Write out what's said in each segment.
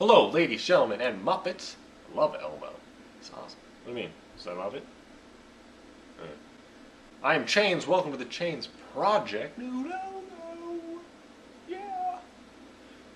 Hello, ladies, gentlemen, and Muppets. I love Elmo. It's awesome. What do you mean? Is that Muppet? I am Chains. Welcome to the Chains Project. No. Yeah.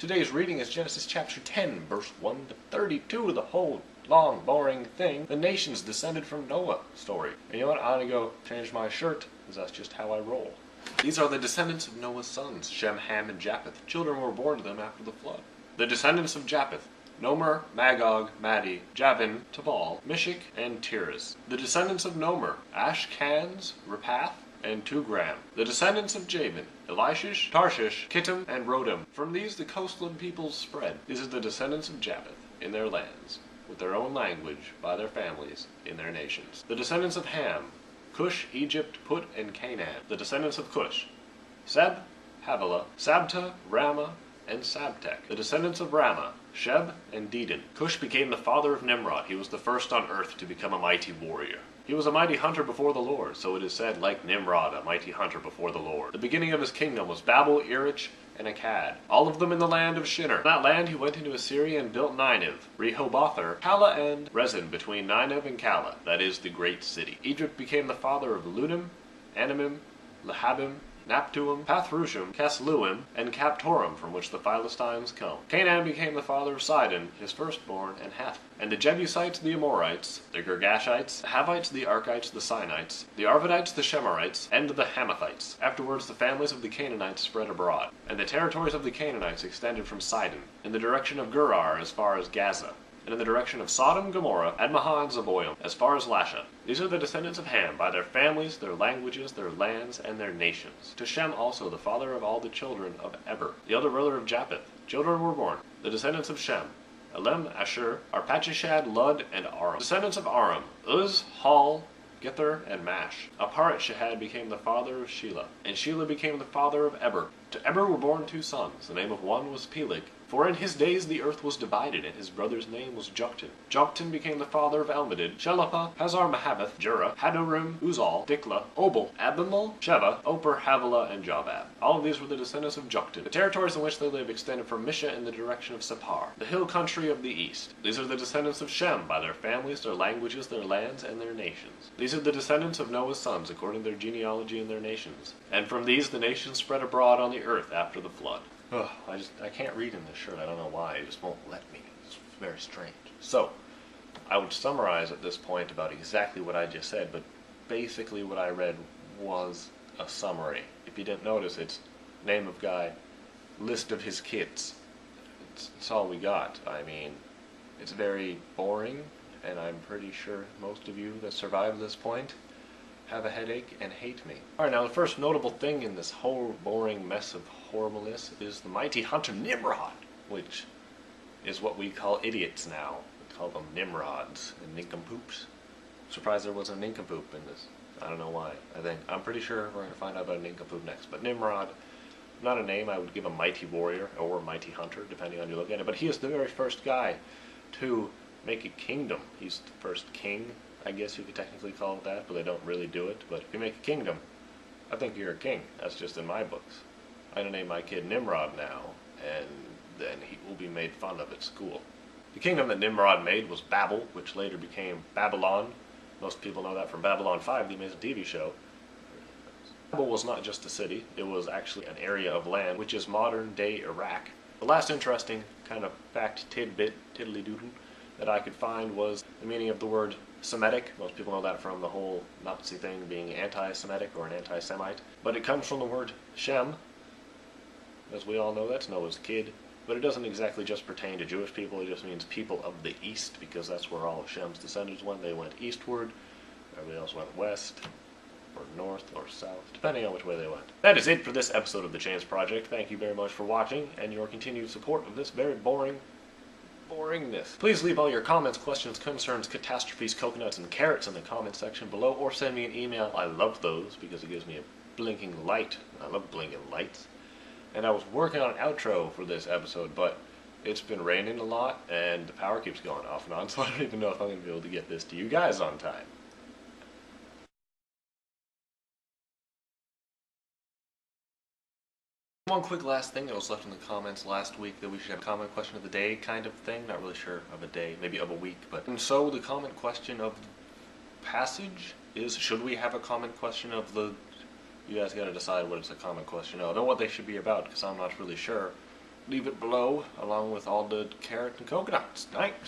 Today's reading is Genesis chapter 10, verse 1 to 32, the whole long, boring thing. The nations descended from Noah story. And you know what? I'm going to go change my shirt, because that's just how I roll. These are the descendants of Noah's sons, Shem, Ham, and Japheth. Children were born to them after the flood. The descendants of Japheth: Nomer, Magog, Madai, Javan, Tabal, Meshech, and Tiras. The descendants of Nomer: Ashkenaz, Rephath, and Tugram. The descendants of Javan: Elishish, Tarshish, Kittim, and Rodim. From these the coastland peoples spread. These are the descendants of Japheth, in their lands, with their own language, by their families, in their nations. The descendants of Ham: Cush, Egypt, Put, and Canaan. The descendants of Cush: Seb, Havilah, Sabta, Ramah, and Sabtech. The descendants of Ramah: Sheb and Dedan. Cush became the father of Nimrod. He was the first on earth to become a mighty warrior. He was a mighty hunter before the Lord, so it is said, like Nimrod, a mighty hunter before the Lord. The beginning of his kingdom was Babel, Erech, and Akkad, all of them in the land of Shinar. In that land he went into Assyria and built Nineveh, Rehoboth, Calah, and Rezin, between Nineveh and Calah, that is, the great city. Egypt became the father of Ludim, Anamim, Lehabim, Naptuim, Pathrushim, Casluim, and Captorim, from which the Philistines come. Canaan became the father of Sidon, his firstborn, and Heth. And the Jebusites, the Amorites, the Girgashites, the Havites, the Arkites, the Sinites, the Arvadites, the Shemarites, and the Hamathites. Afterwards the families of the Canaanites spread abroad, and the territories of the Canaanites extended from Sidon, in the direction of Gerar as far as Gaza, and in the direction of Sodom, Gomorrah, Admah, and Zeboim, as far as Lasha. These are the descendants of Ham, by their families, their languages, their lands, and their nations. To Shem also, the father of all the children of Eber, the elder brother of Japheth, children were born. The descendants of Shem: Elem, Asher, Arpachshad, Lud, and Aram. Descendants of Aram: Uz, Hal, Gether, and Mash. Aparachshad became the father of Shelah, and Shelah became the father of Eber. To Eber were born two sons. The name of one was Peleg, for in his days the earth was divided, and his brother's name was Joktan. Joktan became the father of Elmadad, Shelepah, Hazar-Mahaveth, Jurah, Hadorim, Uzal, Diklah, Obal, Abimal, Sheva, Oper, Havilah, and Jobab. All of these were the descendants of Joktan. The territories in which they lived extended from Misha in the direction of Separ, the hill country of the east. These are the descendants of Shem, by their families, their languages, their lands, and their nations. These are the descendants of Noah's sons, according to their genealogy and their nations. And from these the nations spread abroad on the earth after the flood. Ugh, I can't read in this shirt. I don't know why. It just won't let me. It's very strange. So, I would summarize at this point about exactly what I just said, but basically what I read was a summary. If you didn't notice, it's name of guy, list of his kids. It's all we got. I mean, it's very boring, and I'm pretty sure most of you that survived this point have a headache and hate me. Alright, now the first notable thing in this whole boring mess of horribleness is the mighty hunter Nimrod, which is what we call idiots now. We call them Nimrods and nincompoops. Surprised there wasn't a nincompoop in this. I don't know why. I'm pretty sure we're going to find out about a nincompoop next. But Nimrod, not a name I would give a mighty warrior or a mighty hunter, depending on how you look at it, but he is the very first guy to make a kingdom. He's the first king, I guess you could technically call it that, but they don't really do it. But if you make a kingdom, I think you're a king. That's just in my books. I'm going to name my kid Nimrod now, and then he will be made fun of at school. The kingdom that Nimrod made was Babel, which later became Babylon. Most people know that from Babylon 5, the amazing TV show. Babel was not just a city, it was actually an area of land, which is modern-day Iraq. The last interesting kind of fact tidbit, tiddly-doodle, that I could find was the meaning of the word Semitic. Most people know that from the whole Nazi thing being anti-Semitic or an anti-Semite. But it comes from the word Shem. As we all know, that's Noah's kid. But it doesn't exactly just pertain to Jewish people, it just means people of the East, because that's where all of Shem's descendants went. They went eastward, everybody else went west, or north, or south, depending on which way they went. That is it for this episode of The Chains Project. Thank you very much for watching, and your continued support of this very boringness. Please leave all your comments, questions, concerns, catastrophes, coconuts, and carrots in the comment section below, or send me an email. I love those because it gives me a blinking light. I love blinking lights. And I was working on an outro for this episode, but it's been raining a lot, and the power keeps going off and on, so I don't even know if I'm going to be able to get this to you guys on time. One quick last thing that was left in the comments last week that we should have a comment question of the day kind of thing. Not really sure of a day, maybe of a week, but. And so the comment question of the passage is, should we have a comment question of the. You guys gotta decide what it's a comment question of and what they should be about, because I'm not really sure. Leave it below, along with all the carrot and coconuts. Night.